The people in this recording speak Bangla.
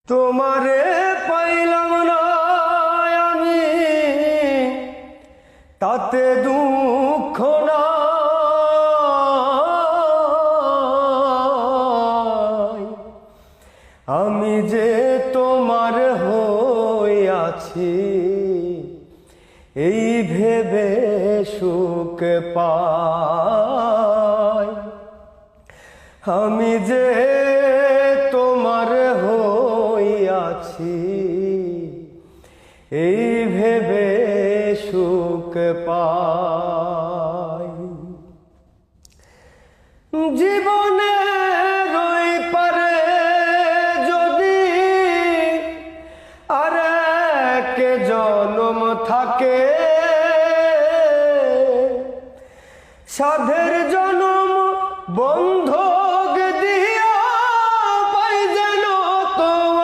তোমারে পাইলাম না আমি, তাতে দুঃখ নাই। আমি যে তোমার হইয়াছি, এই ভেবে সুখ পাই। আমি যে তোমার হইয়াছি, এই ভেবে সুখ পাই। জীবনে রই পারে যদি আর এক জন্ম থাকে, সাধের জন্ম বন্ধ